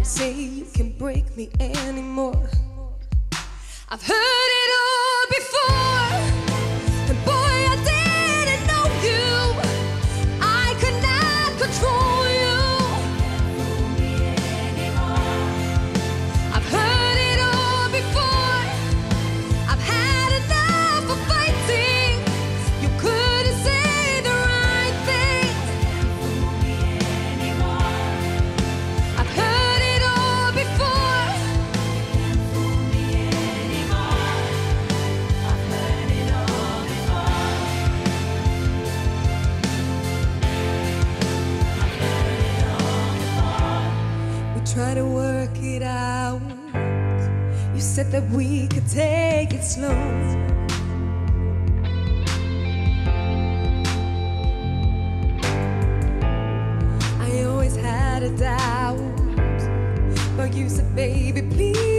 say you can break me anymore. I've heard it all before, and boy, I didn't know you. I could not control you. I've heard it all before. I've had enough of fighting. You couldn't say the right thing. I've heard it all before. Try to work it out. You said that we could take it slow. I always had a doubt, but you said, baby, please